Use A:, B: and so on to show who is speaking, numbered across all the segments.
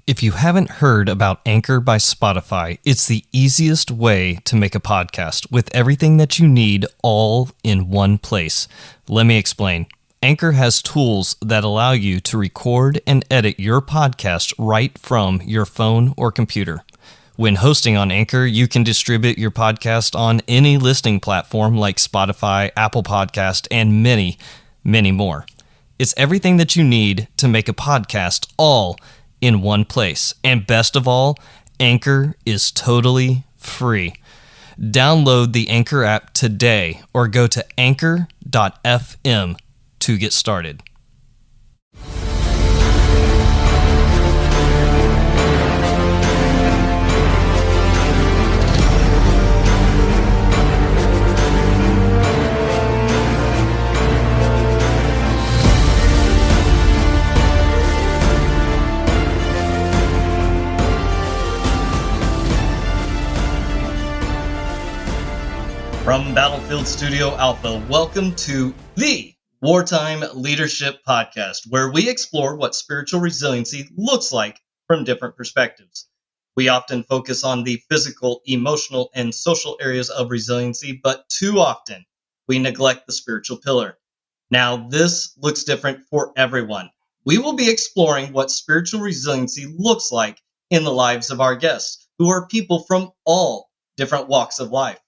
A: If you haven't heard about Anchor by Spotify, it's the easiest way to make a podcast with everything that you need all in one place. Let me explain. Anchor has tools that allow you to record and edit your podcast right from your phone or computer. When hosting on Anchor, you can distribute your podcast on any listening platform like Spotify, Apple Podcast, and many, many more. It's everything that you need to make a podcast all in one place. And best of all, Anchor is totally free. Download the Anchor app today or go to anchor.fm to get started. From Battlefield Studio Alpha, welcome to the Wartime Leadership Podcast, where we explore what spiritual resiliency looks like from different perspectives. We often focus on the physical, emotional, and social areas of resiliency, but too often we neglect the spiritual pillar. Now, this looks different for everyone. We will be exploring what spiritual resiliency looks like in the lives of our guests, who are people from all different walks of life.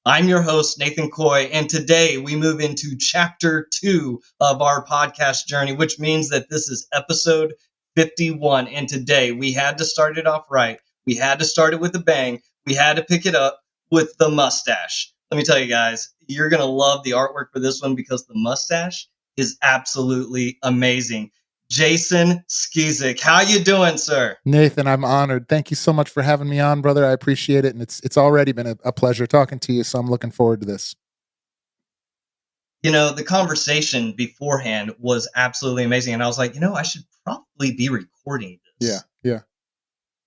A: I'm your host, Nathan Coy, and today we move into chapter 2 of our podcast journey, which means that this is episode 51. And today we had to start it off right. We had to start it with a bang. We had to pick it up with the mustache. Let me tell you guys, you're going to love the artwork for this one because the mustache is absolutely amazing. Jason Skeesick, how you doing, sir?
B: Nathan, I'm honored. Thank you so much for having me on, brother. I appreciate it. And it's already been a pleasure talking to you, so I'm looking forward to this.
A: You know, the conversation beforehand was absolutely amazing. And I was like, I should probably be recording this.
B: Yeah.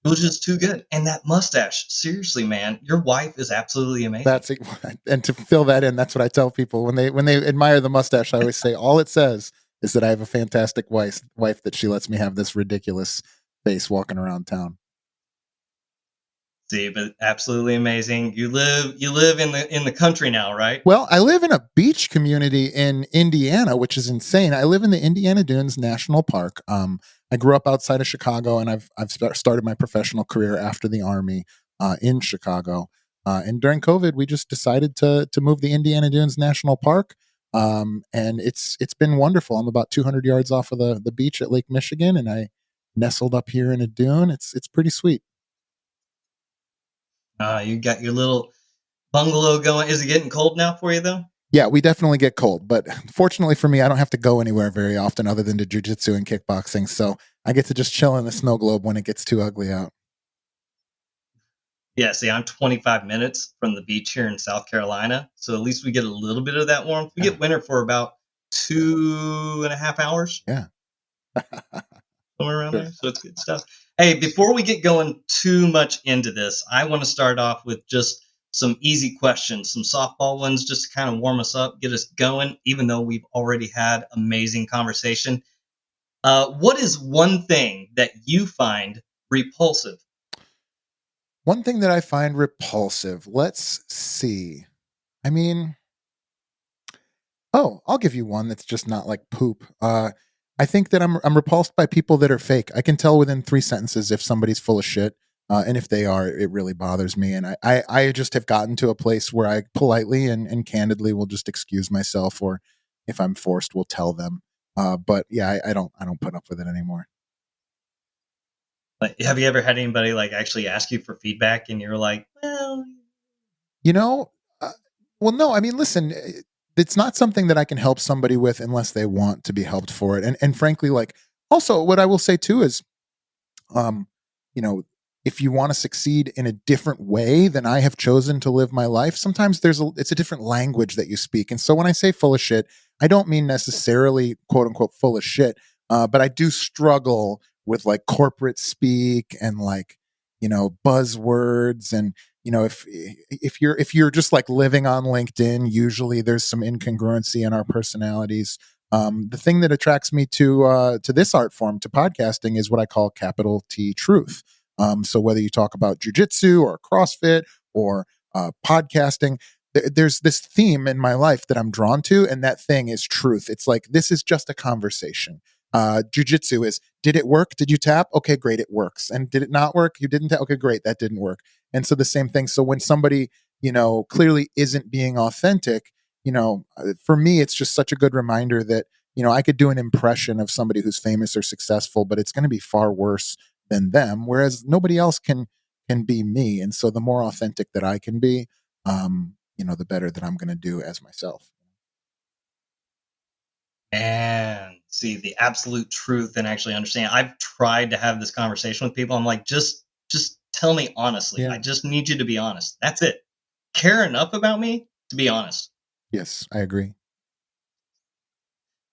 A: It was just too good. And that mustache, seriously, man, your wife is absolutely amazing.
B: And to fill that in, that's what I tell people. When they admire the mustache, I always say, all it says is that I have a fantastic wife that she lets me have this ridiculous face walking around town.
A: See, but absolutely amazing. You live in the country now, right?
B: Well, I live in a beach community in Indiana, which is insane. I live in the Indiana Dunes National Park. I grew up outside of Chicago, and I've started my professional career after the Army in Chicago. And during COVID, we just decided to move the Indiana Dunes National Park. And it's been wonderful. I'm about 200 yards off of the beach at Lake Michigan, and I nestled up here in a dune. It's pretty sweet.
A: You got your little bungalow going. Is it getting cold now for you, though?
B: Yeah, we definitely get cold, but fortunately for me, I don't have to go anywhere very often other than to jiu-jitsu and kickboxing. So I get to just chill in the snow globe when it gets too ugly out.
A: Yeah, see, I'm 25 minutes from the beach here in South Carolina, so at least we get a little bit of that warmth. We get winter for about 2.5 hours.
B: Yeah.
A: Somewhere around there, so it's good stuff. Hey, before we get going too much into this, I want to start off with just some easy questions, some softball ones, just to kind of warm us up, get us going, even though we've already had amazing conversation. What is one thing that you find repulsive?
B: One thing that I find repulsive, let's see. I mean, I'll give you one that's just not like poop. I think that I'm repulsed by people that are fake. I can tell within 3 sentences if somebody's full of shit. And if they are, it really bothers me. And I just have gotten to a place where I politely and candidly will just excuse myself, or if I'm forced, will tell them. But yeah, I don't put up with it anymore.
A: Have you ever had anybody actually ask you for feedback and you're like, well,
B: no, I mean, listen, it's not something that I can help somebody with unless they want to be helped for it. And frankly, also what I will say too is, if you want to succeed in a different way than I have chosen to live my life, sometimes it's a different language that you speak. And so when I say full of shit, I don't mean necessarily quote unquote full of shit, but I do struggle with corporate speak and buzzwords. And if you're just living on LinkedIn, usually there's some incongruency in our personalities. The thing that attracts me to this art form, to podcasting, is what I call capital T truth. So whether you talk about jujitsu or CrossFit or podcasting, there's this theme in my life that I'm drawn to, and that thing is truth. It's like, this is just a conversation. Jiu-jitsu is, did it work? Did you tap? Okay, great, it works. And did it not work? You didn't tap? Okay, great, that didn't work. And so the same thing. So when somebody, clearly isn't being authentic, for me, it's just such a good reminder that, I could do an impression of somebody who's famous or successful, but it's going to be far worse than them, whereas nobody else can be me. And so the more authentic that I can be, the better that I'm going to do as myself.
A: And see the absolute truth and actually understand. I've tried to have this conversation with people. I'm like, just tell me honestly.
B: Yeah.
A: I just need you to be honest. That's it. Care enough about me to be honest.
B: Yes, I agree.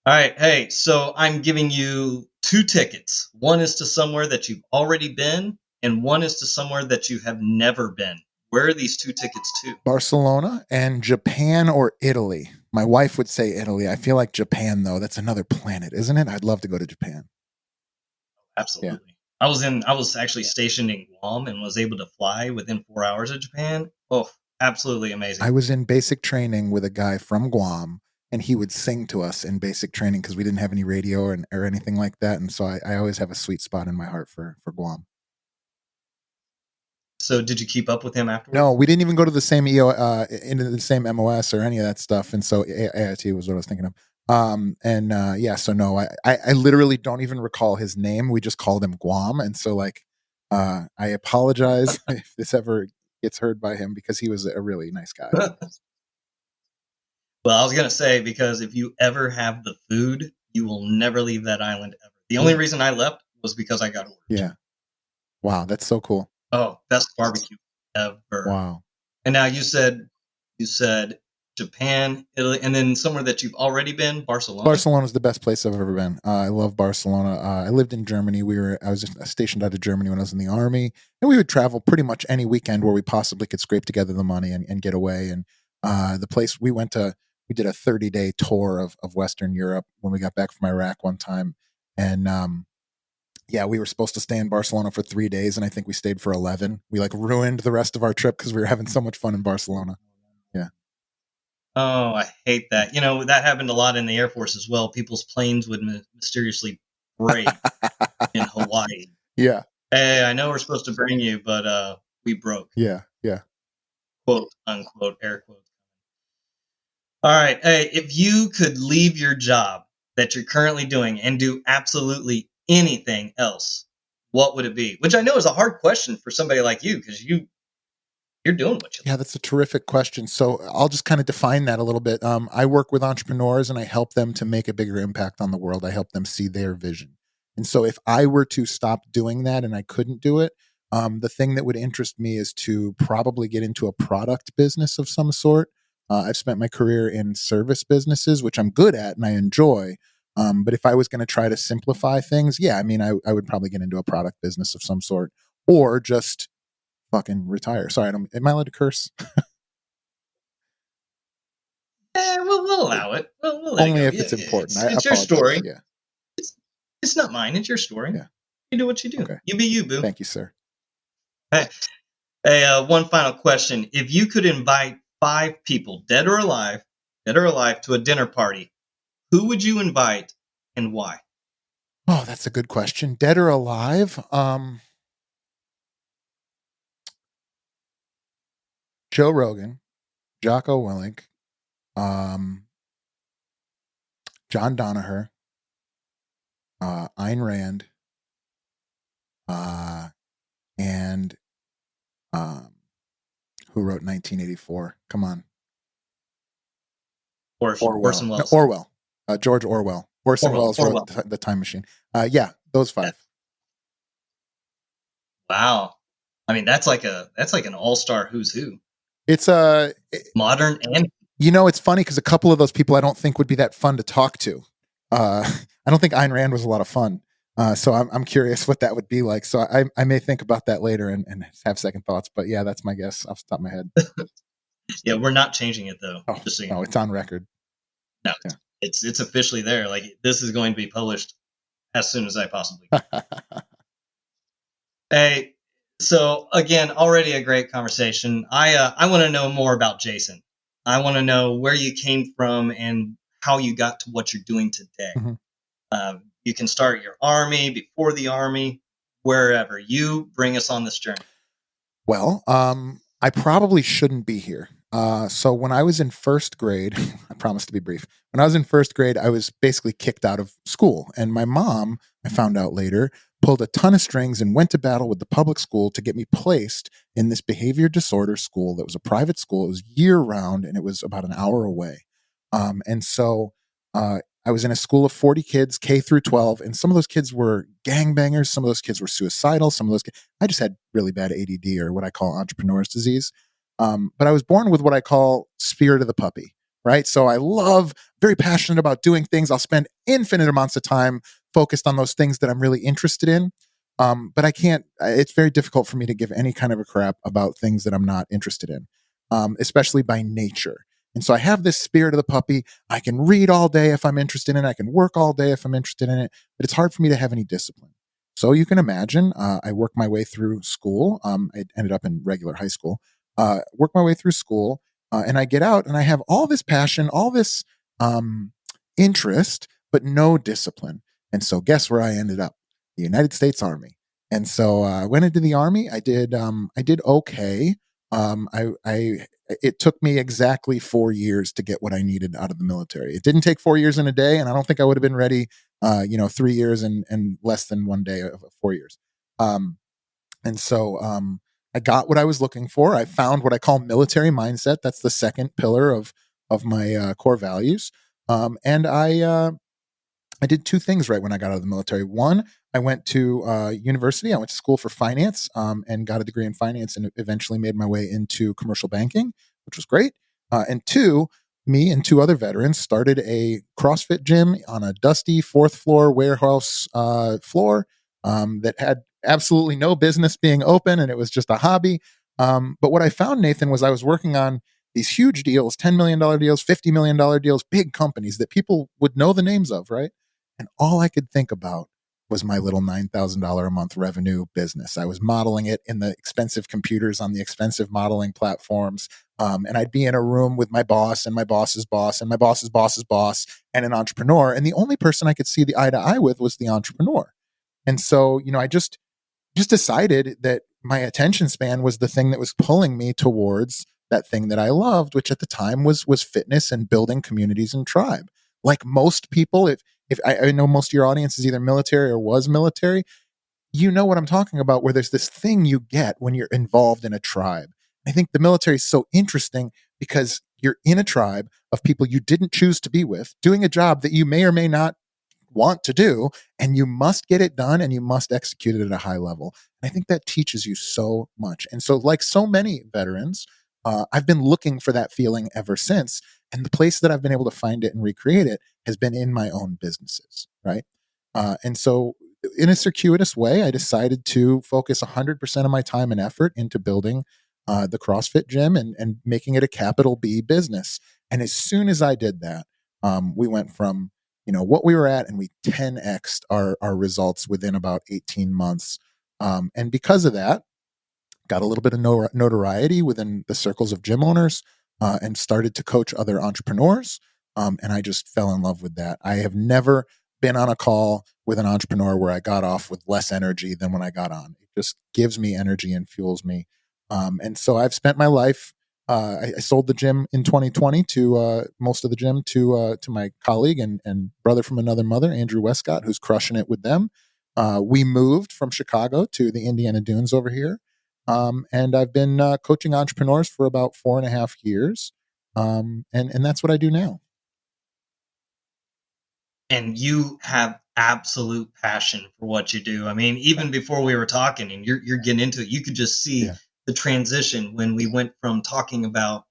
A: All right. Hey, so I'm giving you 2 tickets. One is to somewhere that you've already been, and one is to somewhere that you have never been. Where are these 2 tickets to?
B: Barcelona and Japan or Italy. My wife would say Italy. I feel like Japan, though. That's another planet, isn't it? I'd love to go to Japan.
A: Absolutely. Yeah. I was actually stationed in Guam and was able to fly within 4 hours of Japan. Oh, absolutely amazing.
B: I was in basic training with a guy from Guam, and he would sing to us in basic training because we didn't have any radio or anything like that. And so I always have a sweet spot in my heart for Guam.
A: So did you keep up with him afterwards?
B: No, we didn't even go to the same into the same MOS or any of that stuff. And so AIT was what I was thinking of. So no, I literally don't even recall his name. We just called him Guam. And so I apologize if this ever gets heard by him, because he was a really nice guy.
A: Well, I was going to say, because if you ever have the food, you will never leave that island ever. The only reason I left was because I got ordered.
B: Yeah. Wow. That's so cool.
A: Oh, best barbecue ever.
B: Wow.
A: And now you said Japan, Italy, and then somewhere that you've already been, Barcelona.
B: Barcelona is the best place I've ever been. I love Barcelona. I lived in Germany. I was stationed out of Germany when I was in the Army, and we would travel pretty much any weekend where we possibly could scrape together the money and get away. And the place we went to, we did a 30-day tour of Western Europe when we got back from Iraq one time. And we were supposed to stay in Barcelona for 3 days, and I think we stayed for 11. We ruined the rest of our trip because we were having so much fun in Barcelona. Yeah.
A: Oh, I hate that. That happened a lot in the Air Force as well. People's planes would mysteriously break in Hawaii.
B: Yeah.
A: Hey, I know we're supposed to bring you, but we broke.
B: Yeah.
A: Quote, unquote, air quotes. All right. Hey, if you could leave your job that you're currently doing and do absolutely anything else, what would it be? Which I know is a hard question for somebody like you, because you're doing what you like.
B: Yeah, that's a terrific question. So I'll just kind of define that a little bit. I work with entrepreneurs and I help them to make a bigger impact on the world. I help them see their vision. And so if I were to stop doing that and I couldn't do it, the thing that would interest me is to probably get into a product business of some sort. I've spent my career in service businesses, which I'm good at and I enjoy. But if I was going to try to simplify things, I would probably get into a product business of some sort, or just fucking retire. Sorry, am I allowed to curse?
A: We'll allow it. We'll
B: Only if it's important.
A: It's your story.
B: Yeah.
A: It's not mine. It's your story.
B: Yeah.
A: You do what you do.
B: Okay.
A: You be you, boo.
B: Thank you, sir.
A: Hey, one final question. If you could invite 5 people, dead or alive, to a dinner party, who would you invite and why?
B: Oh, that's a good question. Dead or alive? Joe Rogan, Jocko Willink, John Danaher, Ayn Rand, and who wrote 1984? Come on.
A: Orson Welles.
B: No, Orwell. George Orwell. Orson Welles wrote The Time Machine. Those 5. Yeah.
A: Wow. I mean, that's like an all-star who's who.
B: It's
A: modern and
B: it's funny because a couple of those people I don't think would be that fun to talk to. I don't think Ayn Rand was a lot of fun. So I'm curious what that would be like. So I may think about that later and have second thoughts. But yeah, that's my guess off the top of my head.
A: Yeah, we're not changing it though.
B: No, it's on record.
A: No, It's officially there. Like, this is going to be published as soon as I possibly can. Hey, so again, already a great conversation. I want to know more about Jason. I want to know where you came from and how you got to what you're doing today.
B: Mm-hmm.
A: You can start your Army, before the Army, wherever. You bring us on this journey.
B: Well, I probably shouldn't be here. So when I was in first grade, I promise to be brief. When I was in first grade, I was basically kicked out of school. And my mom, I found out later, pulled a ton of strings and went to battle with the public school to get me placed in this behavior disorder school that was a private school. It was year round and it was about an hour away. And so I was in a school of 40 kids, K through 12, and some of those kids were gangbangers. Some of those kids were suicidal. Some of those kids, I just had really bad ADD, or what I call entrepreneur's disease. But I was born with what I call spirit of the puppy, right? So I love, very passionate about doing things. I'll spend infinite amounts of time focused on those things that I'm really interested in. But I can't, it's very difficult for me to give any kind of a crap about things that I'm not interested in, especially by nature. And so I have this spirit of the puppy. I can read all day if I'm interested in it. I can work all day if I'm interested in it, but it's hard for me to have any discipline. So you can imagine, I worked my way through school. I ended up in regular high school, worked my way through school, and I get out and I have all this passion, all this interest, but no discipline. And so guess where I ended up? The United States Army. And so I went into the Army. I did okay. It took me exactly 4 years to get what I needed out of the military. It didn't take 4 years in a day, and I don't think I would have been ready, 3 years and less than 1 day of 4 years. And so I got what I was looking for. I found what I call military mindset. That's the second pillar of my core values. And I did two things right when I got out of the military. One, I went to university. I went to school for finance and got a degree in finance, and eventually made my way into commercial banking, which was great. And two, me and two other veterans started a CrossFit gym on a dusty fourth floor warehouse floor that had absolutely no business being open, and it was just a hobby. But what I found, Nathan, was I was working on these huge deals, $10 million deals, $50 million deals, big companies that people would know the names of, right? And all I could think about was my little $9,000 a month revenue business. I was modeling it in the expensive computers on the expensive modeling platforms. And I'd be in a room with my boss and my boss's boss and my boss's boss's boss and an entrepreneur. And the only person I could see the eye to eye with was the entrepreneur. And so, I just decided that my attention span was the thing that was pulling me towards that thing that I loved, which at the time was fitness and building communities and tribe. Like most people, if I know most of your audience is either military or was military, you know what I'm talking about, where there's this thing you get when you're involved in a tribe. I think the military is so interesting because you're in a tribe of people you didn't choose to be with, doing a job that you may or may not want to do, and you must get it done and you must execute it at a high level. And I think that teaches you so much. And so, like so many veterans, I've been looking for that feeling ever since. And the place that I've been able to find it and recreate it has been in my own businesses, right? And so, in a circuitous way, I decided to focus 100% of my time and effort into building the CrossFit gym and making it a capital B business. And as soon as I did that, we went from what we were at, and we 10x'd our results within about 18 months. And because of that, got a little bit of notoriety within the circles of gym owners, and started to coach other entrepreneurs. And I just fell in love with that. I have never been on a call with an entrepreneur where I got off with less energy than when I got on. It just gives me energy and fuels me. And so I've spent my life. I sold the gym in 2020 to most of the gym to my colleague and brother from another mother, Andrew Westcott, who's crushing it with them. We moved from Chicago to the Indiana Dunes over here. And I've been coaching entrepreneurs for about 4.5 years. And that's what I do now.
A: And you have absolute passion for what you do. I mean, even before we were talking and you're getting into it, you could just see the transition when we went from talking about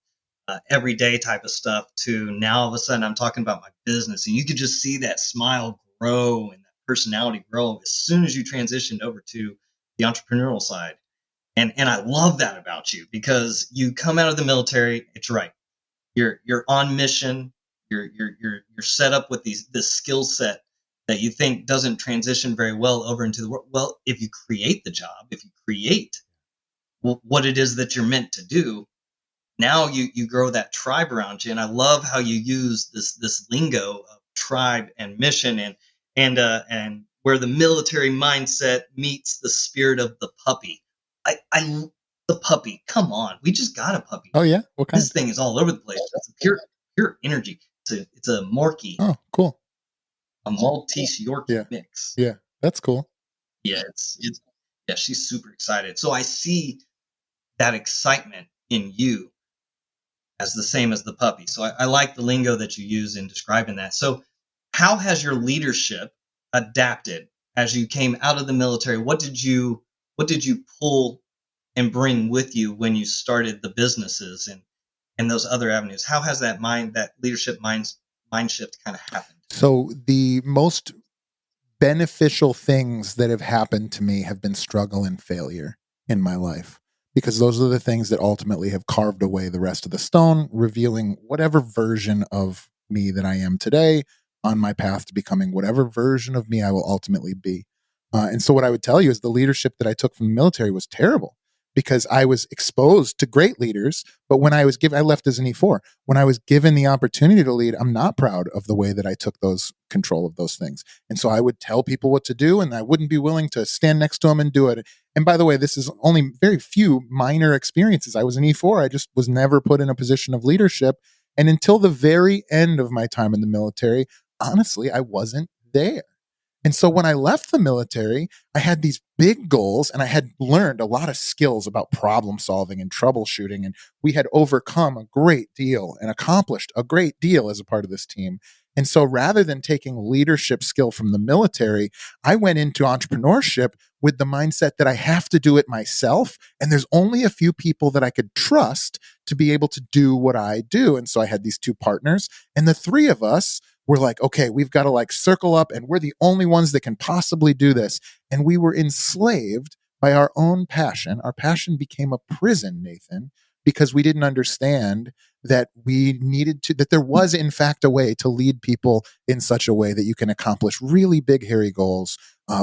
A: everyday type of stuff to now all of a sudden I'm talking about my business. And you could just see that smile grow and that personality grow as soon as you transitioned over to the entrepreneurial side. And I love that about you because you come out of the military. It's right. You're on mission. You're set up with this skill set that you think doesn't transition very well over into the world. Well, if you create the job, if you create what it is that you're meant to do, now you grow that tribe around you. And I love how you use this lingo of tribe and mission and where the military mindset meets the spirit of the puppy. I the puppy. Come on, we just got a puppy.
B: Oh yeah, what kind?
A: This thing is all over the place. It's a pure energy. It's a Morkie.
B: Oh, cool.
A: A Maltese Yorkie mix.
B: Yeah, that's cool.
A: Yeah, yeah, she's super excited. So I see that excitement in you as the same as the puppy. So I like the lingo that you use in describing that. So how has your leadership adapted as you came out of the military? What did you pull and bring with you when you started the businesses and those other avenues? How has that leadership mind shift kind of happened?
B: So the most beneficial things that have happened to me have been struggle and failure in my life, because those are the things that ultimately have carved away the rest of the stone, revealing whatever version of me that I am today on my path to becoming whatever version of me I will ultimately be. And so what I would tell you is the leadership that I took from the military was terrible, because I was exposed to great leaders. But when I left as an E4. When I was given the opportunity to lead, I'm not proud of the way that I took those control of those things. And so I would tell people what to do, and I wouldn't be willing to stand next to them and do it. And by the way, this is only very few minor experiences. I was an E4. I just was never put in a position of leadership. And until the very end of my time in the military, honestly, I wasn't there. And so when I left the military, I had these big goals, and I had learned a lot of skills about problem solving and troubleshooting. And we had overcome a great deal and accomplished a great deal as a part of this team. And so rather than taking leadership skill from the military, I went into entrepreneurship with the mindset that I have to do it myself. And there's only a few people that I could trust to be able to do what I do. And so I had these two partners, and the three of us were like, okay, we've got to circle up, and we're the only ones that can possibly do this. And we were enslaved by our own passion. Our passion became a prison, Nathan, because we didn't understand that that there was in fact a way to lead people in such a way that you can accomplish really big, hairy goals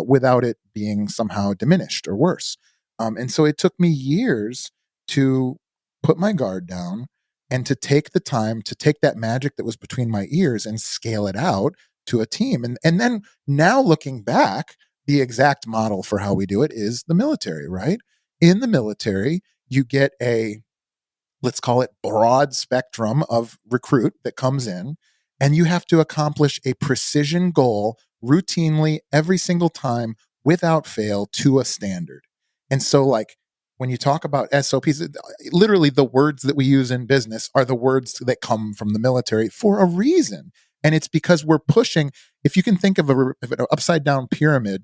B: without it being somehow diminished or worse. And so it took me years to put my guard down and to take the time to take that magic that was between my ears and scale it out to a team. And then now looking back, the exact model for how we do it is the military, right? In the military, you get let's call it broad spectrum of recruit that comes in, and you have to accomplish a precision goal routinely every single time without fail to a standard. And so when you talk about SOPs, literally the words that we use in business are the words that come from the military for a reason. And it's because we're pushing, if you can think of an upside down pyramid,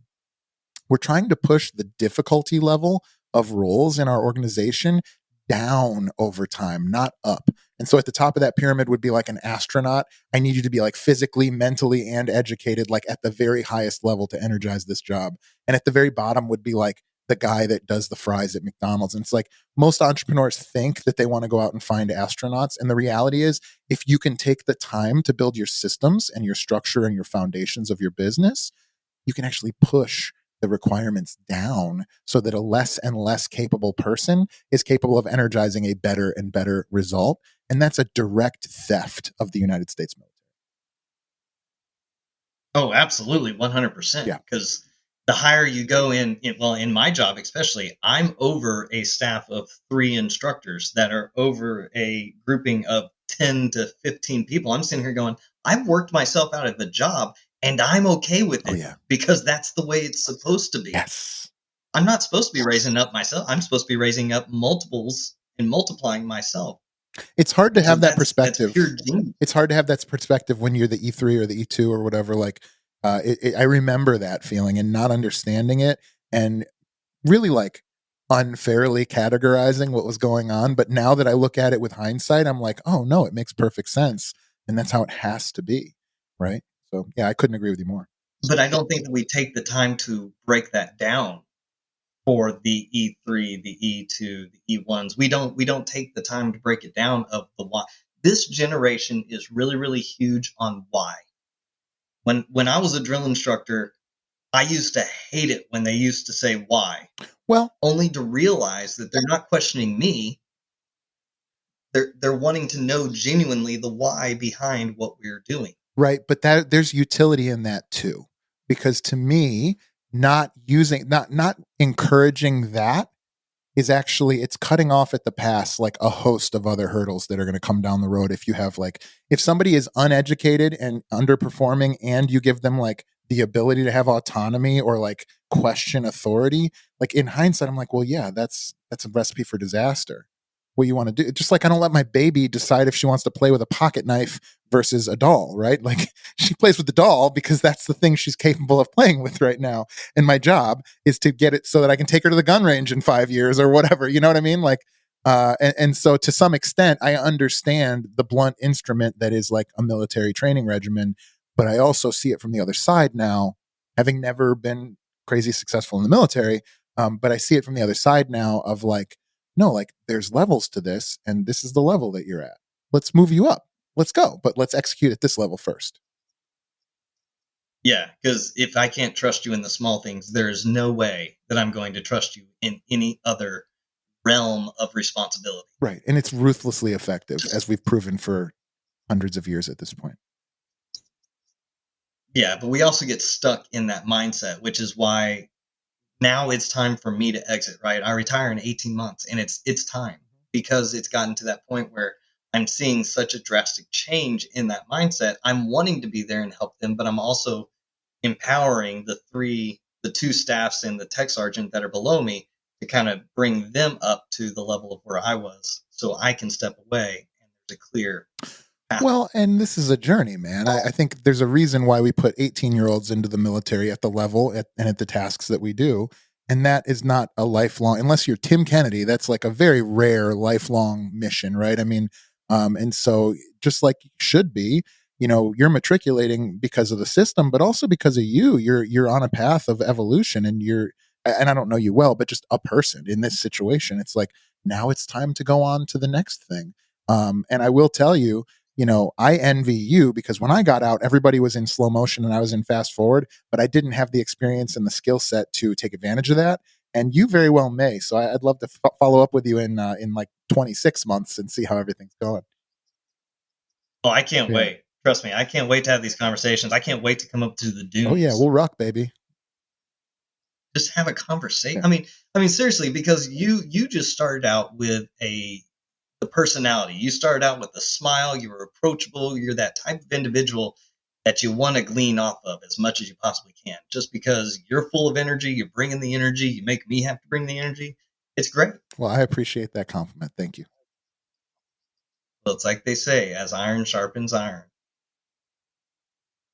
B: we're trying to push the difficulty level of roles in our organization down over time, not up. And so at the top of that pyramid would be like an astronaut. I need you to be physically, mentally, and educated, at the very highest level to energize this job. And at the very bottom would be the guy that does the fries at McDonald's. And it's most entrepreneurs think that they want to go out and find astronauts. And the reality is, if you can take the time to build your systems and your structure and your foundations of your business, you can actually push the requirements down so that a less and less capable person is capable of energizing a better and better result. And that's a direct theft of the United States military.
A: Oh, absolutely. 100%.
B: Yeah.
A: Because the higher you go in my job, especially, I'm over a staff of 3 instructors that are over a grouping of 10 to 15 people. I'm sitting here going, I've worked myself out of the job, and I'm okay with it because that's the way it's supposed to be.
B: Yes.
A: I'm not supposed to be raising up myself. I'm supposed to be raising up multiples and multiplying myself.
B: It's hard to have that perspective.
A: That's pure genius.
B: It's hard to have that perspective when you're the E3 or the E2 or whatever. I remember that feeling and not understanding it and really unfairly categorizing what was going on. But now that I look at it with hindsight, I'm like, oh no, it makes perfect sense. And that's how it has to be. Right. So yeah, I couldn't agree with you more.
A: But I don't think that we take the time to break that down for the E3, the E2, the E1s. We don't take the time to break it down of the why. this generation is really, really huge on why. When I was a drill instructor, I used to hate it when they used to say why,
B: Well,
A: only to realize that they're not questioning me. They're wanting to know genuinely the why behind what we're doing.
B: right, but there's utility in that too, because to me, not encouraging that is actually, it's cutting off at the pass like a host of other hurdles that are going to come down the road. If you have like, if somebody is uneducated and underperforming and you give them like the ability to have autonomy or like question authority, like in hindsight, I'm like, well, yeah, that's a recipe for disaster. What you want to do, just like I don't let my baby decide if she wants to play with a pocket knife versus a doll, right? Like she plays with the doll because that's the thing she's capable of playing with right now. And my job is to get it so that I can take her to the gun range in 5 years or whatever. You know what I mean? Like, and so to some extent, I understand the blunt instrument that is like a military training regimen, but I also see it from the other side now, having never been crazy successful in the military. But I see it from the other side now of like, no, like there's levels to this, and this is the level that you're at. Let's move you up. Let's go, but let's execute at this level first.
A: Yeah, because if I can't trust you in the small things, there is no way that I'm going to trust you in any other realm of responsibility.
B: Right. And it's ruthlessly effective, as we've proven for hundreds of years at this point.
A: Yeah, but we also get stuck in that mindset, which is why now it's time for me to exit, right? I retire in 18 months and it's time, because it's gotten to that point where I'm seeing such a drastic change in that mindset. I'm wanting to be there and help them, but I'm also empowering the two staffs and the tech sergeant that are below me to kind of bring them up to the level of where I was so I can step away and there's a clear path.
B: Well, and this is a journey, man. I think there's a reason why we put 18-year-olds into the military at the level and at the tasks that we do. And that is not a lifelong, unless you're Tim Kennedy, that's like a very rare lifelong mission, right? I mean, and so just like you should be, you know, you're matriculating because of the system, but also because of you. You're on a path of evolution, and and I don't know you well, but just a person in this situation, it's like now it's time to go on to the next thing. And I will tell you, you know, I envy you, because when I got out, everybody was in slow motion and I was in fast forward, but I didn't have the experience and the skill set to take advantage of that. And you very well may. So I'd love to follow up with you in like 26 months and see how everything's going.
A: Oh, I can't
B: Yeah.
A: wait. Trust me, I can't wait to have these conversations. I can't wait to come up to the dunes.
B: Oh yeah, we'll rock, baby.
A: Just have a conversation.
B: Yeah.
A: I mean, seriously, because you just started out with the personality. You started out with a smile. You were approachable. You're that type of individual that you want to glean off of as much as you possibly can. Just because you're full of energy, you're bringing the energy. You make me have to bring the energy. It's great.
B: Well, I appreciate that compliment. Thank you.
A: Well, it's like they say, as iron sharpens iron.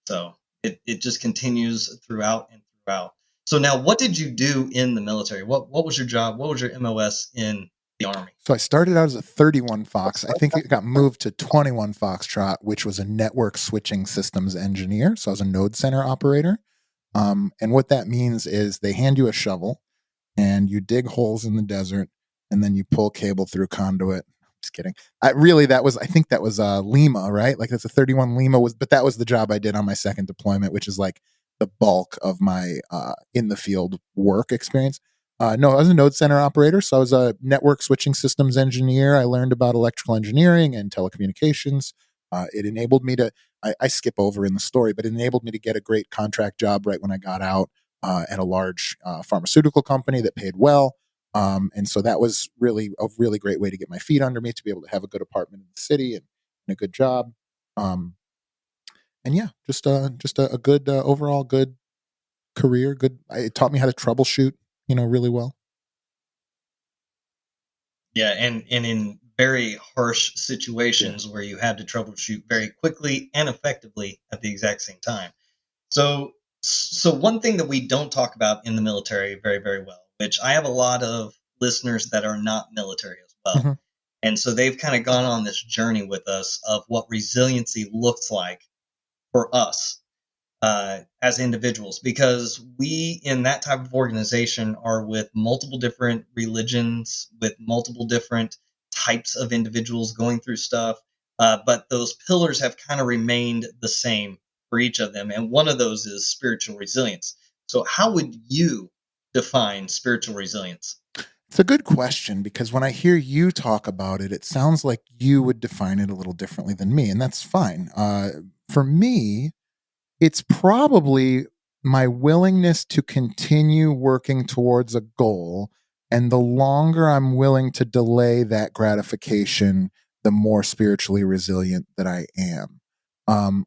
A: So it just continues throughout and throughout. So now, what did you do in the military? What was your job? What was your MOS in the Army?
B: So I started out as a 31 Fox. I think it got moved to 21 Foxtrot, which was a network switching systems engineer. So I was a node center operator. And what that means is they hand you a shovel and you dig holes in the desert, and then you pull cable through conduit. Just kidding. I think that was Lima, right? Like that's a 31 Lima but that was the job I did on my second deployment, which is like the bulk of my in the field work experience. No, I was a node center operator. So I was a network switching systems engineer. I learned about electrical engineering and telecommunications. It enabled me to, I skip over in the story, but it enabled me to get a great contract job right when I got out at a large pharmaceutical company that paid well. And so that was really a really great way to get my feet under me, to be able to have a good apartment in the city and a good job. And yeah, just a good overall good career. It taught me how to troubleshoot, really well.
A: Yeah, and in very harsh situations where you had to troubleshoot very quickly and effectively at the exact same time. So one thing that we don't talk about in the military very, very well, which I have a lot of listeners that are not military as well.
B: Mm-hmm.
A: And so they've kind of gone on this journey with us of what resiliency looks like for us as individuals, because we in that type of organization are with multiple different religions, with multiple different types of individuals going through stuff. but those pillars have kind of remained the same for each of them. And one of those is spiritual resilience. So, how would you define spiritual resilience?
B: It's a good question because when I hear you talk about it, it sounds like you would define it a little differently than me, and that's fine. For me, it's probably my willingness to continue working towards a goal. And the longer I'm willing to delay that gratification, the more spiritually resilient that I am.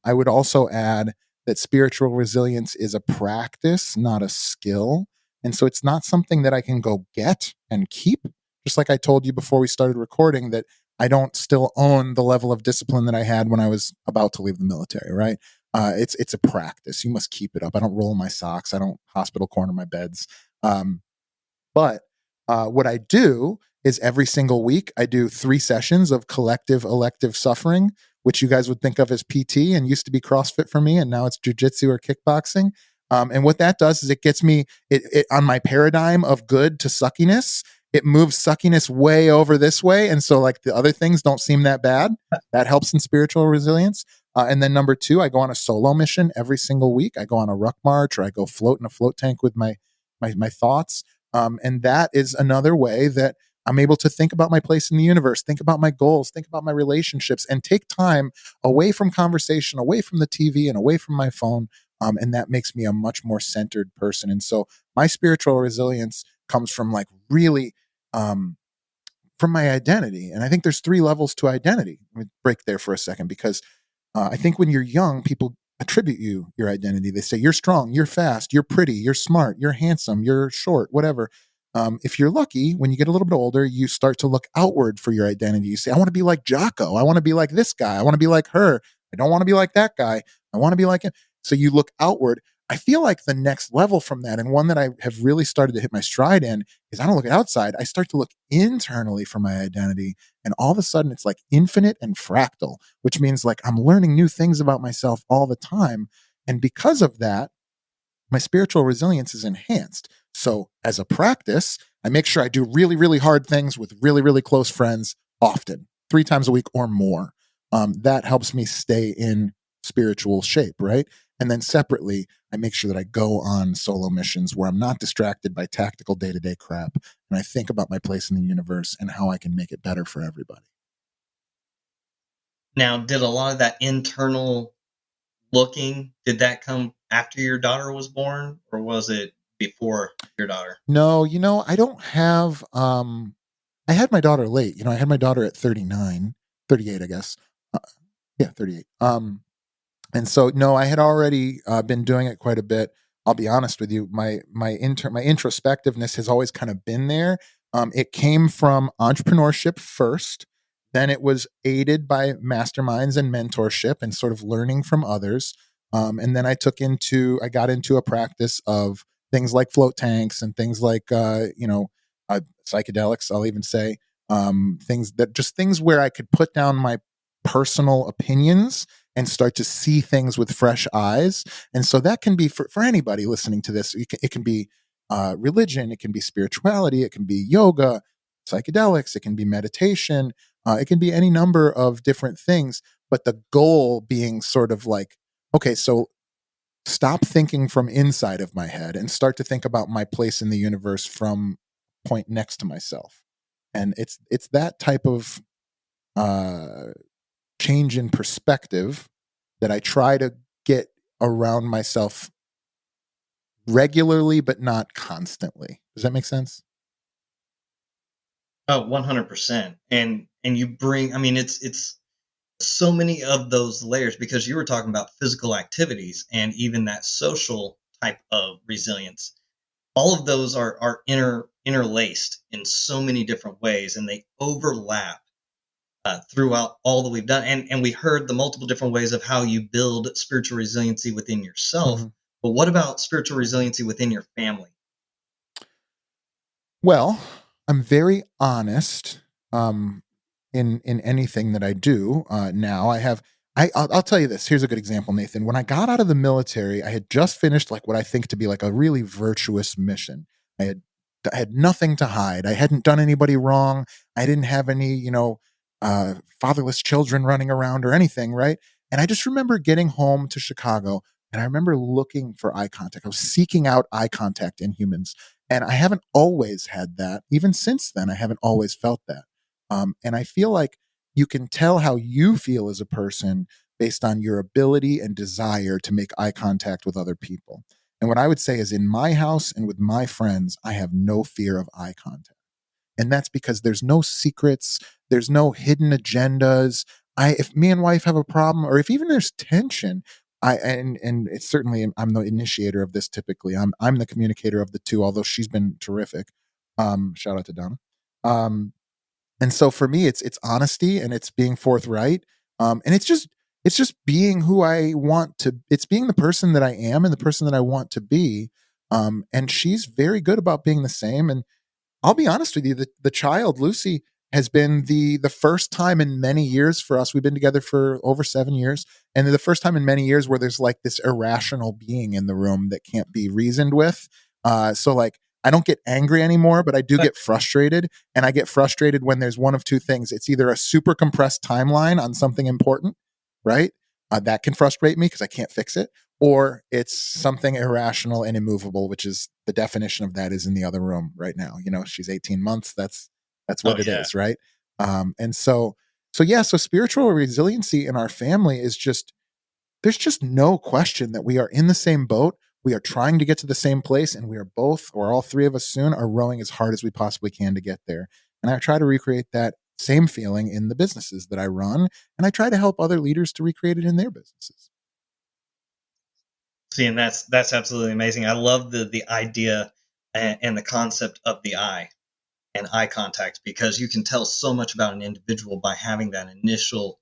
B: I would also add that spiritual resilience is a practice, not a skill. And so it's not something that I can go get and keep. Just like I told you before we started recording, that I don't still own the level of discipline that I had when I was about to leave the military, right? It's a practice. You must keep it up. I don't roll my socks. I don't hospital corner my beds. But what I do is every single week I do 3 sessions of collective elective suffering, which you guys would think of as PT and used to be CrossFit for me, and now it's jujitsu or kickboxing. And what that does is it gets me it on my paradigm of good to suckiness. It moves suckiness way over this way, and so like the other things don't seem that bad. That helps in spiritual resilience. And then number 2, I go on a solo mission every single week. I go on a ruck march, or I go float in a float tank with my thoughts. And that is another way that I'm able to think about my place in the universe, think about my goals, think about my relationships, and take time away from conversation, away from the TV, and away from my phone. And that makes me a much more centered person. And so my spiritual resilience comes from like really from my identity. And I think there's 3 levels to identity. Let me break there for a second because I think when you're young, people attribute your identity. They say you're strong, you're fast, you're pretty, you're smart, you're handsome, you're short, whatever. If you're lucky, when you get a little bit older, you start to look outward for your identity. You say, I want to be like Jocko. I want to be like this guy. I want to be like her. I don't want to be like that guy. I want to be like him. So you look outward. I feel like the next level from that, and one that I have really started to hit my stride in, is I don't look outside. I start to look internally for my identity. And all of a sudden, it's like infinite and fractal, which means like I'm learning new things about myself all the time. And because of that, my spiritual resilience is enhanced. So as a practice, I make sure I do really, really hard things with really, really close friends often, 3 times a week or more. That helps me stay in spiritual shape, right? And then separately, I make sure that I go on solo missions where I'm not distracted by tactical day-to-day crap. And I think about my place in the universe and how I can make it better for everybody.
A: Now, did a lot of that internal looking, did that come after your daughter was born, or was it before your daughter?
B: No, I don't have I had my daughter late. I had my daughter at 39, 38, I guess. Yeah, 38. And so no, I had already been doing it quite a bit. I'll be honest with you. My introspectiveness has always kind of been there. It came from entrepreneurship first. Then it was aided by masterminds and mentorship and sort of learning from others. And then I got into a practice of things like float tanks and things like, psychedelics, I'll even say, things where I could put down my personal opinions and start to see things with fresh eyes. And so that can be for anybody listening to this. It can be religion, it can be spirituality, it can be yoga, psychedelics, it can be meditation, it can be any number of different things. But the goal being sort of like, okay, so stop thinking from inside of my head and start to think about my place in the universe from point next to myself. And it's that type of change in perspective that I try to get around myself regularly, but not constantly. Does that make sense?
A: Oh, 100%. And you bring, I mean, it's so many of those layers, because you were talking about physical activities and even that social type of resilience. All of those are interlaced in so many different ways, and they overlap throughout all that we've done. And we heard the multiple different ways of how you build spiritual resiliency within yourself.
B: Mm-hmm.
A: But what about spiritual resiliency within your family?
B: Well, I'm very honest in anything that I do now. I'll tell you this. Here's a good example, Nathan. When I got out of the military, I had just finished like what I think to be like a really virtuous mission. I had nothing to hide. I hadn't done anybody wrong. I didn't have any, fatherless children running around or anything, right? And I just remember getting home to Chicago, and I remember looking for eye contact. I was seeking out eye contact in humans. And I haven't always had that. Even since then, I haven't always felt that. And I feel like you can tell how you feel as a person based on your ability and desire to make eye contact with other people. And what I would say is in my house and with my friends, I have no fear of eye contact. And that's because there's no secrets, there's no hidden agendas. If me and wife have a problem, or if even there's tension, and it's certainly I'm the initiator of this typically. I'm the communicator of the two, although she's been terrific. Shout out to Donna. And so for me, it's honesty and it's being forthright. And it's just being who I want to. It's being the person that I am and the person that I want to be. And she's very good about being the same. And I'll be honest with you, the child, Lucy, has been the first time in many years for us. We've been together for over 7 years. And the first time in many years where there's like this irrational being in the room that can't be reasoned with. So like, I don't get angry anymore, but I do get frustrated. And I get frustrated when there's one of two things. It's either a super compressed timeline on something important, right? That can frustrate me because I can't fix it. Or it's something irrational and immovable, which is the definition of that is in the other room right now. She's 18 months. That's what it is, right? And so spiritual resiliency in our family is there's just no question that we are in the same boat. We are trying to get to the same place, and we are both, or all three of us soon, are rowing as hard as we possibly can to get there. And I try to recreate that same feeling in the businesses that I run, and I try to help other leaders to recreate it in their businesses.
A: See, and that's absolutely amazing. I love the idea and the concept of the eye and eye contact, because you can tell so much about an individual by having that initial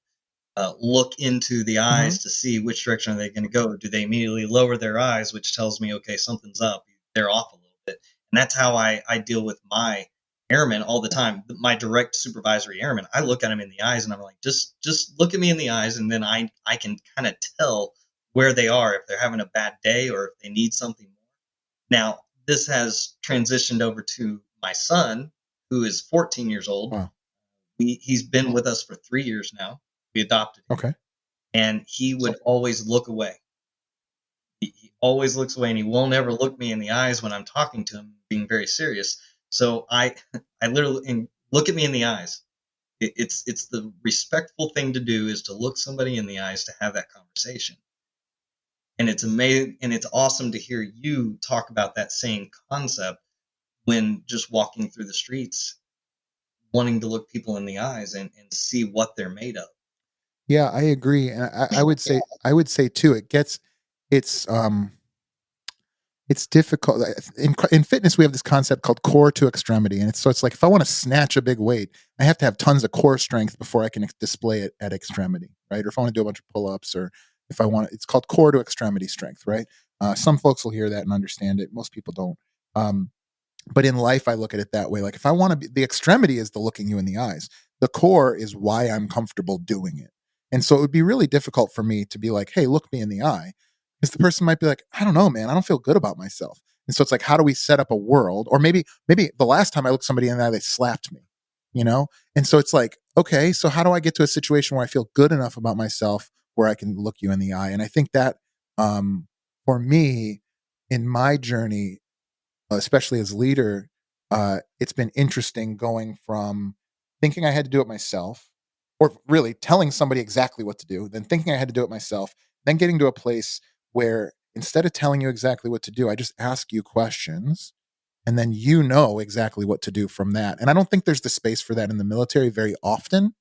A: look into the eyes to see which direction are they going to go. Do they immediately lower their eyes, which tells me, okay, something's up. They're off a little bit. And that's how I deal with my airmen all the time. My direct supervisory airmen, I look at them in the eyes and I'm like, just look at me in the eyes. And then I can kind of tell where they are, if they're having a bad day or if they need something more. Now, this has transitioned over to my son, who is 14 years old.
B: Wow.
A: He's been with us for 3 years now. We adopted him.
B: Okay.
A: And he would always look away. He always looks away, and he won't ever look me in the eyes when I'm talking to him, being very serious. So I literally look at me in the eyes. It's the respectful thing to do, is to look somebody in the eyes to have that conversation. And it's amazing, and it's awesome to hear you talk about that same concept when just walking through the streets, wanting to look people in the eyes and see what they're made of.
B: Yeah, I agree, and I would say too. It's difficult. In fitness, we have this concept called core to extremity, and it's like if I want to snatch a big weight, I have to have tons of core strength before I can display it at extremity, right? Or if I want to do a bunch of pull-ups, or if I want, it's called core to extremity strength, right? Some folks will hear that and understand it. Most people don't. But in life, I look at it that way. Like if I want to be, the extremity is the looking you in the eyes. The core is why I'm comfortable doing it. And so it would be really difficult for me to be like, hey, look me in the eye. Because the person might be like, I don't know, man, I don't feel good about myself. And so it's like, how do we set up a world? Or maybe the last time I looked somebody in the eye, they slapped me, And so it's like, okay, so how do I get to a situation where I feel good enough about myself where I can look you in the eye? And I think that for me, in my journey, especially as leader, it's been interesting going from thinking I had to do it myself, or really telling somebody exactly what to do, then thinking I had to do it myself, then getting to a place where instead of telling you exactly what to do, I just ask you questions, and then exactly what to do from that. And I don't think there's the space for that in the military very often,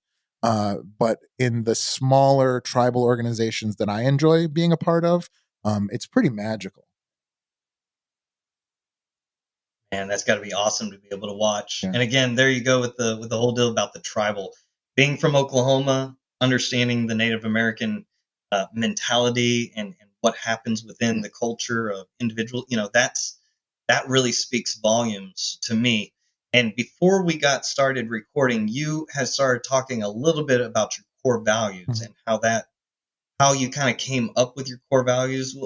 B: but in the smaller tribal organizations that I enjoy being a part of, it's pretty magical.
A: And that's got to be awesome to be able to watch.
B: Yeah.
A: And again, there you go with the whole deal about the tribal. Being from Oklahoma, understanding the Native American mentality and what happens within the culture of individual, that really speaks volumes to me. And before we got started recording, you had started talking a little bit about your core values and how you kind of came up with your core values.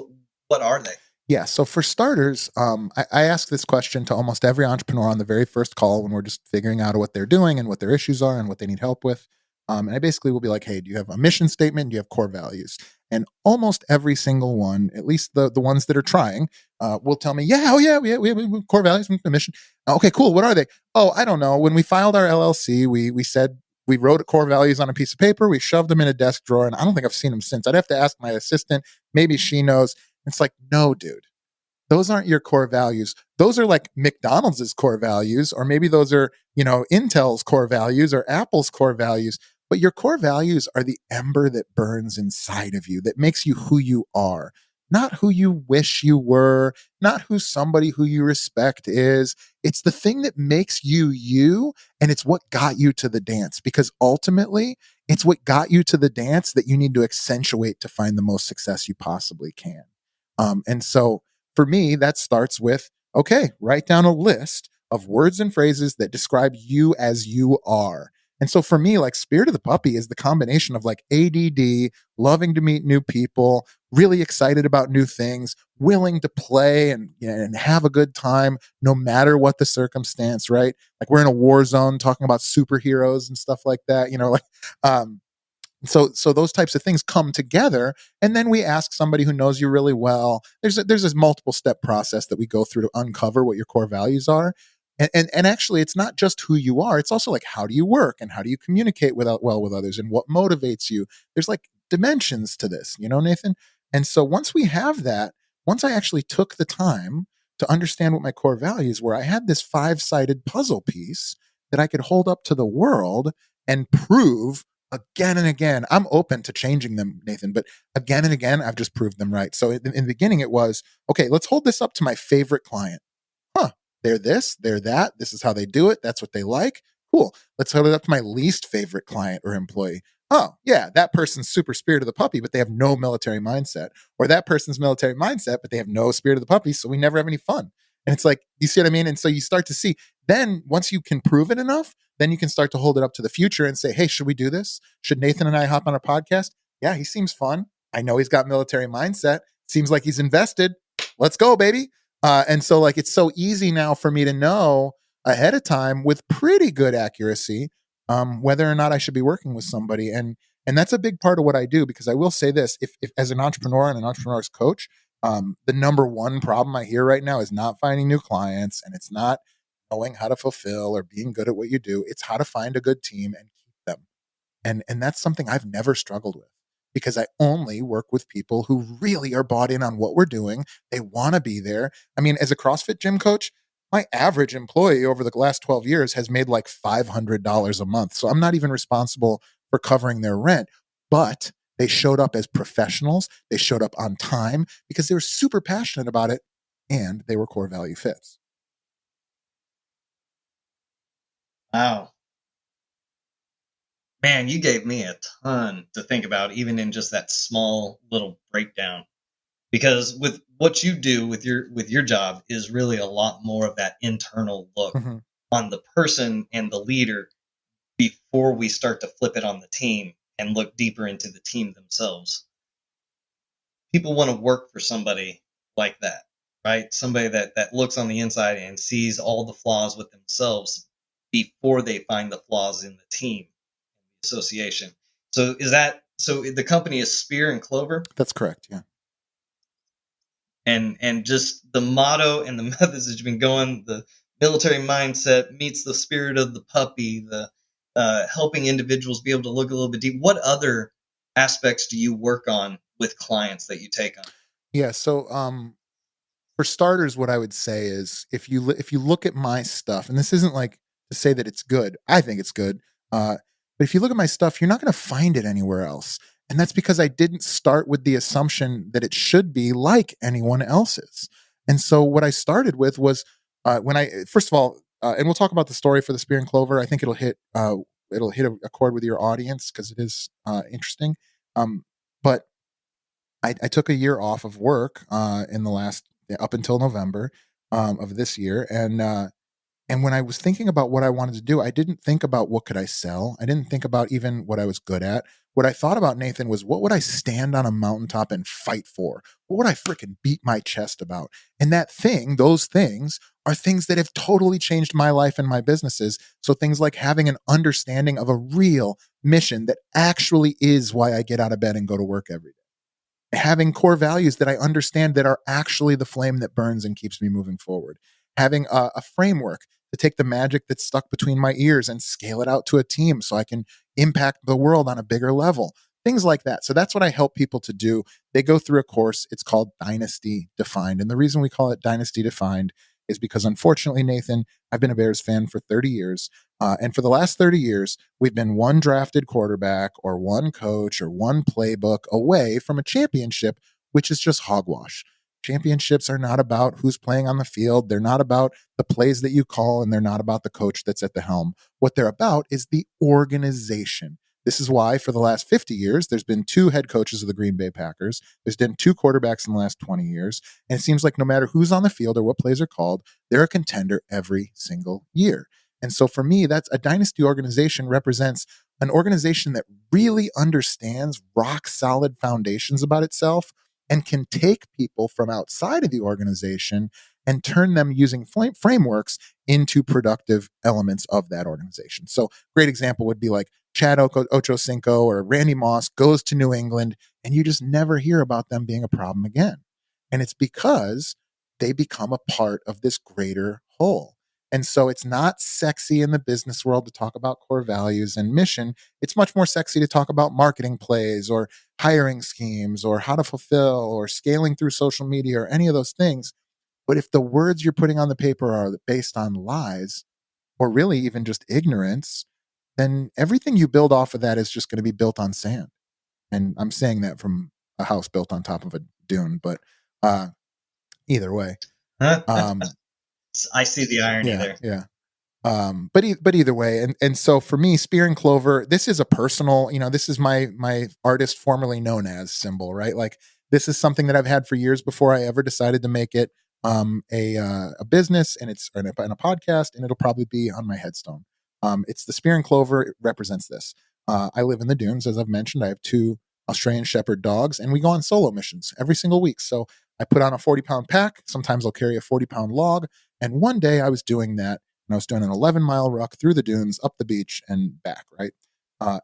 A: What are they?
B: Yeah. So for starters, I ask this question to almost every entrepreneur on the very first call when we're just figuring out what they're doing and what their issues are and what they need help with. And I basically will be like, hey, do you have a mission statement? Do you have core values? And almost every single one, at least the ones that are trying, will tell me, yeah, oh yeah, we have core values, we have a mission. Okay, cool. What are they? Oh, I don't know. When we filed our LLC, we said we wrote core values on a piece of paper. We shoved them in a desk drawer, and I don't think I've seen them since. I'd have to ask my assistant. Maybe she knows. It's like, no, dude. Those aren't your core values. Those are like McDonald's core values, or maybe those are, Intel's core values or Apple's core values. But your core values are the ember that burns inside of you, that makes you who you are, not who you wish you were, not who somebody who you respect is. It's the thing that makes you you, and it's what got you to the dance, because ultimately it's what got you to the dance that you need to accentuate to find the most success you possibly can. And so for me, that starts with, okay, write down a list of words and phrases that describe you as you are. And so for me, like Spirit of the Puppy is the combination of like ADD, loving to meet new people, really excited about new things, willing to play and have a good time no matter what the circumstance, right? Like we're in a war zone talking about superheroes and stuff like that, um, so those types of things come together, and then we ask somebody who knows you really well. There's this multiple step process that we go through to uncover what your core values are. And actually, it's not just who you are. It's also like, how do you work and how do you communicate well with others and what motivates you? There's like dimensions to this, Nathan? And so once we have that, once I actually took the time to understand what my core values were, I had this 5-sided puzzle piece that I could hold up to the world and prove again and again. I'm open to changing them, Nathan, but again and again, I've just proved them right. So in the beginning, it was, okay, let's hold this up to my favorite client. Huh, they're this, they're that. This is how they do it. That's what they like. Cool. Let's hold it up to my least favorite client or employee. Oh, yeah, that person's super Spirit of the Puppy, but they have no military mindset. Or that person's military mindset, but they have no Spirit of the Puppy, so we never have any fun. And it's like, you see what I mean? And so you start to see, then once you can prove it enough, then you can start to hold it up to the future and say, hey, should we do this? Should Nathan and I hop on a podcast? Yeah, he seems fun. I know he's got military mindset. Seems like he's invested. Let's go, baby. And so like, it's so easy now for me to know ahead of time with pretty good accuracy whether or not I should be working with somebody. And that's a big part of what I do, because I will say this, if as an entrepreneur and an entrepreneur's coach, the number one problem I hear right now is not finding new clients, and it's not knowing how to fulfill or being good at what you do. It's how to find a good team and keep them. And that's something I've never struggled with, because I only work with people who really are bought in on what we're doing. They want to be there. I mean, as a CrossFit gym coach, my average employee over the last 12 years has made like $500 a month. So I'm not even responsible for covering their rent, but they showed up as professionals. They showed up on time because they were super passionate about it, and they were core value fits.
A: Wow. Man, you gave me a ton to think about, even in just that small little breakdown. Because with what you do with your job is really a lot more of that internal look on the person and the leader before we start to flip it on the team and look deeper into the team themselves. People want to work for somebody like that, right? Somebody that looks on the inside and sees all the flaws with themselves before they find the flaws in the team, association. So the company is Spear and Clover?
B: That's correct, yeah.
A: And just the motto and the methods that you've been going, the military mindset meets the spirit of the puppy, the helping individuals be able to look a little bit deep. What other aspects do you work on with clients that you take on?
B: Yeah, so for starters, what I would say is if you look at my stuff, and this isn't like to say that it's good. I think it's good. But if you look at my stuff, you're not going to find it anywhere else. And that's because I didn't start with the assumption that it should be like anyone else's. And so what I started with was first of all, and we'll talk about the story for the Spear and Clover. I think it'll hit a chord with your audience because it is interesting. But I took a year off of work in the last up until November of this year, and when I was thinking about what I wanted to do, I didn't think about what could I sell. I didn't think about even what I was good at. What I thought about, Nathan, was what would I stand on a mountaintop and fight for? What would I freaking beat my chest about? And those things are things that have totally changed my life and my businesses. So things like having an understanding of a real mission that actually is why I get out of bed and go to work every day. Having core values that I understand that are actually the flame that burns and keeps me moving forward. Having a framework to take the magic that's stuck between my ears and scale it out to a team so I can impact the world on a bigger level. Things like that. So that's what I help people to do. They go through a course. It's called Dynasty Defined. And the reason we call it Dynasty Defined is because, unfortunately, Nathan, I've been a Bears fan for 30 years. And for the last 30 years, we've been one drafted quarterback or one coach or one playbook away from a championship, which is just hogwash. Championships are not about who's playing on the field. They're not about the plays that you call, and they're not about the coach that's at the helm. What they're about is the organization. This is why for the last 50 years, there's been two head coaches of the Green Bay Packers. There's been two quarterbacks in the last 20 years. And it seems like no matter who's on the field or what plays are called, they're a contender every single year. And so for me, that's a dynasty organization represents an organization that really understands rock solid foundations about itself and can take people from outside of the organization and turn them using frameworks into productive elements of that organization. So great example would be like Chad Ochocinco or Randy Moss goes to New England and you just never hear about them being a problem again. And it's because they become a part of this greater whole. And so it's not sexy in the business world to talk about core values and mission. It's much more sexy to talk about marketing plays or hiring schemes or how to fulfill or scaling through social media or any of those things. But if the words you're putting on the paper are based on lies or really even just ignorance, then everything you build off of that is just going to be built on sand. And I'm saying that from a house built on top of a dune, but either way.
A: I see the irony there.
B: Yeah. But either way, and so for me, Spear and Clover, this is a personal, this is my artist formerly known as symbol, right? Like this is something that I've had for years before I ever decided to make it a business, and it's in a podcast, and it'll probably be on my headstone. It's the Spear and Clover. It represents this. I live in the dunes, as I've mentioned. I have 2 Australian Shepherd dogs, and we go on solo missions every single week. So I put on a 40-pound pack. Sometimes I'll carry a 40-pound log. And one day I was doing that, and I was doing an 11-mile ruck through the dunes, up the beach, and back, right?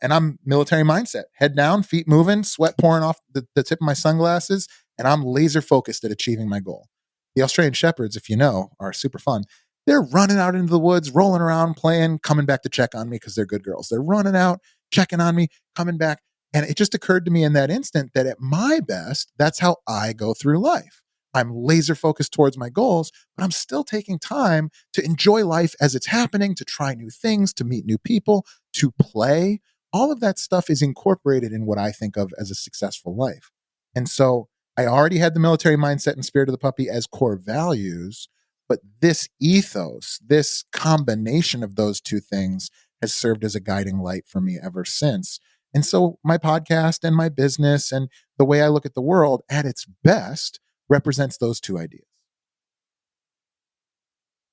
B: And I'm military mindset, head down, feet moving, sweat pouring off the tip of my sunglasses, and I'm laser focused at achieving my goal. The Australian Shepherds, if you know, are super fun. They're running out into the woods, rolling around, playing, coming back to check on me because they're good girls. They're running out, checking on me, coming back. And it just occurred to me in that instant that at my best, that's how I go through life. I'm laser focused towards my goals, but I'm still taking time to enjoy life as it's happening, to try new things, to meet new people, to play. All of that stuff is incorporated in what I think of as a successful life. And so I already had the military mindset and Spirit of the Puppy as core values, but this ethos, this combination of those two things has served as a guiding light for me ever since. And so my podcast and my business and the way I look at the world at its best represents those two ideas.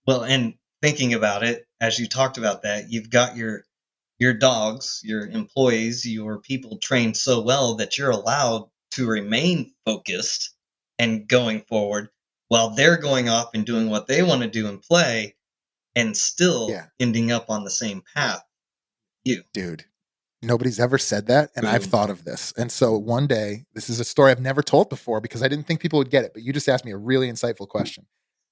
A: Well, and thinking about it, as you talked about that, you've got your dogs, your employees, your people trained so well that you're allowed to remain focused and going forward while they're going off and doing what they want to do and play and still ending up on the same path.
B: Dude, nobody's ever said that, and I've thought of this. And so one day, this is a story I've never told before because I didn't think people would get it, but you just asked me a really insightful question.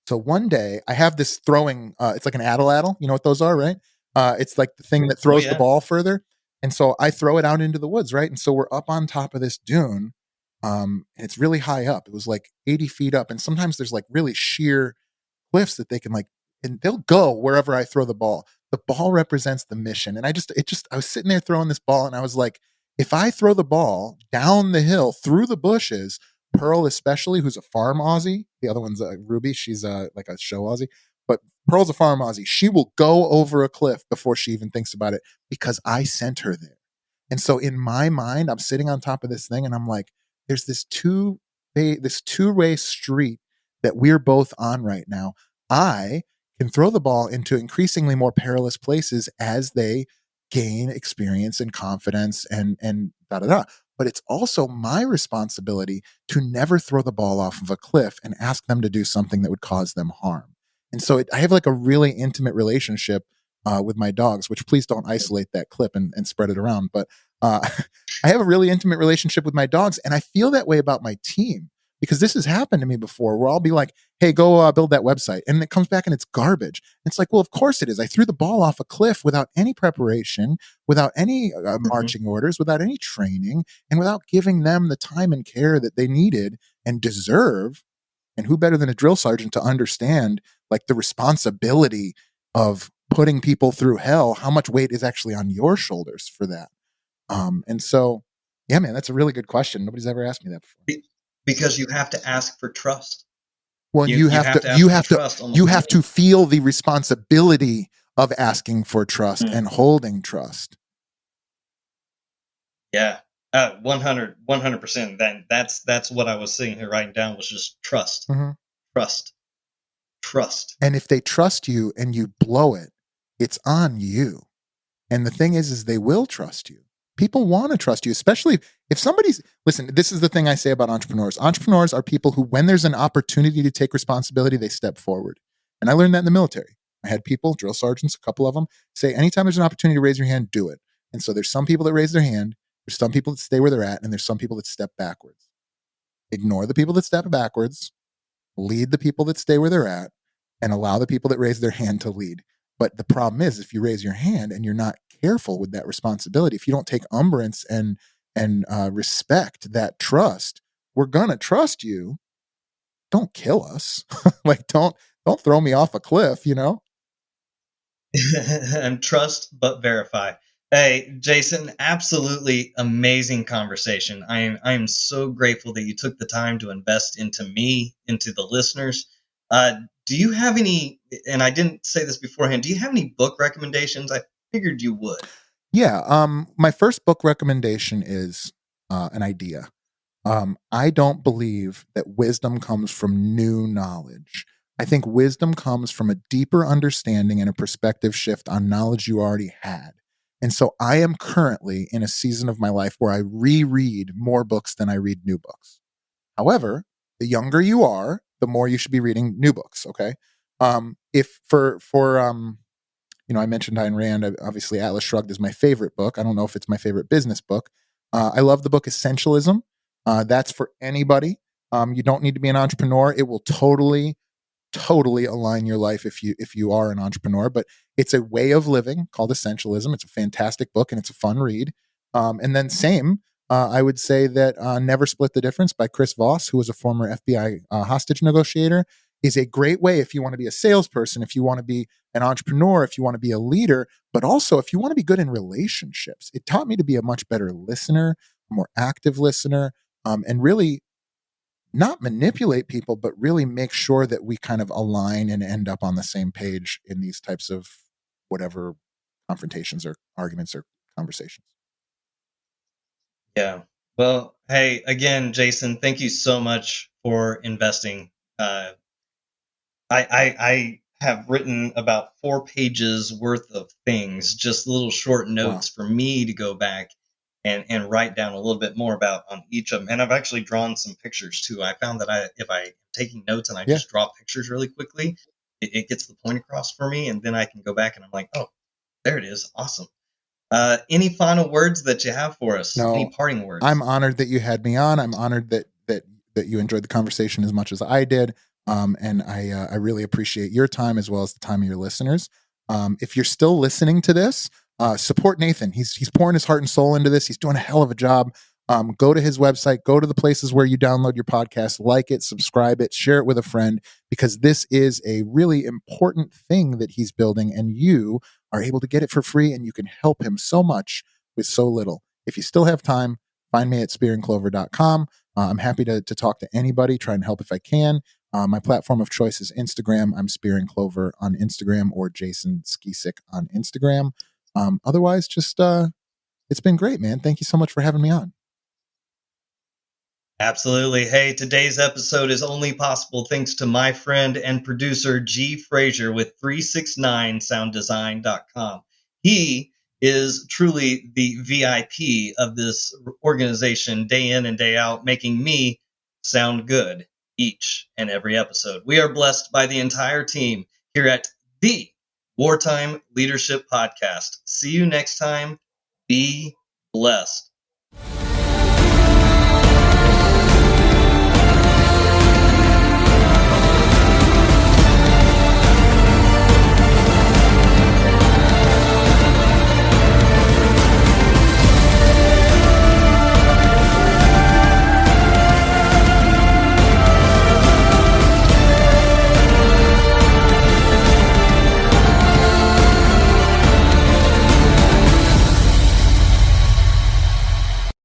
B: So one day, I have this throwing, it's like an addle. You know what those are, right? It's like the thing that throws the ball further. And so I throw it out into the woods, right? And so we're up on top of this dune, and it's really high up. It was like 80 feet up, and sometimes there's like really sheer cliffs that they can and they'll go wherever I throw the ball. The ball represents the mission. And I was sitting there throwing this ball, and I was like, if I throw the ball down the hill through the bushes, Pearl especially, who's a farm Aussie, the other one's Ruby, she's like a show Aussie, but Pearl's a farm Aussie. She will go over a cliff before she even thinks about it because I sent her there. And so in my mind, I'm sitting on top of this thing, and I'm like, there's this two-way street that we're both on right now. I can throw the ball into increasingly more perilous places as they gain experience and confidence and da-da-da. But it's also my responsibility to never throw the ball off of a cliff and ask them to do something that would cause them harm. And so I have like a really intimate relationship with my dogs, which please don't isolate that clip and spread it around. But I have a really intimate relationship with my dogs, and I feel that way about my team because this has happened to me before where I'll be like, hey, go build that website. And it comes back and it's garbage. And it's like, well, of course it is. I threw the ball off a cliff without any preparation, without any marching orders, without any training, and without giving them the time and care that they needed and deserve. And who better than a drill sergeant to understand like the responsibility of putting people through hell, how much weight is actually on your shoulders for that? And so, yeah, man, that's a really good question. Nobody's ever asked me that before.
A: Because you have to ask for trust.
B: Well, you have to feel the responsibility of asking for trust and holding trust.
A: Yeah. 100%. Then that's what I was sitting here writing down was just trust, trust.
B: And if they trust you and you blow it, it's on you. And the thing is they will trust you. People want to trust you, especially if somebody's, listen, this is the thing I say about entrepreneurs. Entrepreneurs are people who, when there's an opportunity to take responsibility, they step forward. And I learned that in the military. I had people, drill sergeants, a couple of them, say, anytime there's an opportunity to raise your hand, do it. And so there's some people that raise their hand, there's some people that stay where they're at, and there's some people that step backwards. Ignore the people that step backwards, lead the people that stay where they're at, and allow the people that raise their hand to lead. But the problem is, if you raise your hand and you're not careful with that responsibility, if you don't take umbrance and respect that trust, we're gonna trust you. Don't kill us. Like don't throw me off a cliff, you know?
A: And trust but verify. Hey, Jason, absolutely amazing conversation. I am so grateful that you took the time to invest into me, into the listeners. Do you have any, and I didn't say this beforehand, do you have any book recommendations? I figured you would.
B: Yeah. My first book recommendation is an idea. I don't believe that wisdom comes from new knowledge. I think wisdom comes from a deeper understanding and a perspective shift on knowledge you already had. And so I am currently in a season of my life where I reread more books than I read new books. However, the younger you are, the more you should be reading new books. Okay. If for I mentioned Ayn Rand. Obviously, Atlas Shrugged is my favorite book. I don't know if it's my favorite business book. I love the book Essentialism. That's for anybody. You don't need to be an entrepreneur. It will totally align your life if you are an entrepreneur. But it's a way of living called Essentialism. It's a fantastic book and it's a fun read. And then I would say that Never Split the Difference by Chris Voss, who was a former FBI hostage negotiator, is a great way if you want to be a salesperson, if you want to be an entrepreneur, if you want to be a leader, but also if you want to be good in relationships. It taught me to be a much better listener, a more active listener, and really not manipulate people, but really make sure that we kind of align and end up on the same page in these types of whatever confrontations or arguments or conversations.
A: Yeah. Well, hey, again, Jason, thank you so much for investing. I have written about 4 pages worth of things, just little short notes for me to go back and write down a little bit more about on each of them. And I've actually drawn some pictures too. I found that if I'm taking notes and I just draw pictures really quickly, it gets the point across for me. And then I can go back and I'm like, oh, there it is. Awesome. Any final words that you have for us?
B: No,
A: any parting words?
B: I'm honored that you had me on. I'm honored that you enjoyed the conversation as much as I did. And I really appreciate your time as well as the time of your listeners. If you're still listening to this, support Nathan. He's pouring his heart and soul into this. He's doing a hell of a job. Go to his website, go to the places where you download your podcast, like it, subscribe it, share it with a friend, because this is a really important thing that he's building and you are able to get it for free and you can help him so much with so little. If you still have time, find me at spearandclover.com. I'm happy to talk to anybody, try and help if I can. My platform of choice is Instagram. I'm Spear and Clover on Instagram or Jason Skeesick on Instagram. Otherwise, just it's been great, man. Thank you so much for having me on.
A: Absolutely. Hey, today's episode is only possible thanks to my friend and producer, G. Frazier with 369sounddesign.com. He is truly the VIP of this organization day in and day out, making me sound good each and every episode. We are blessed by the entire team here at the Wartime Leadership Podcast. See you next time. Be blessed.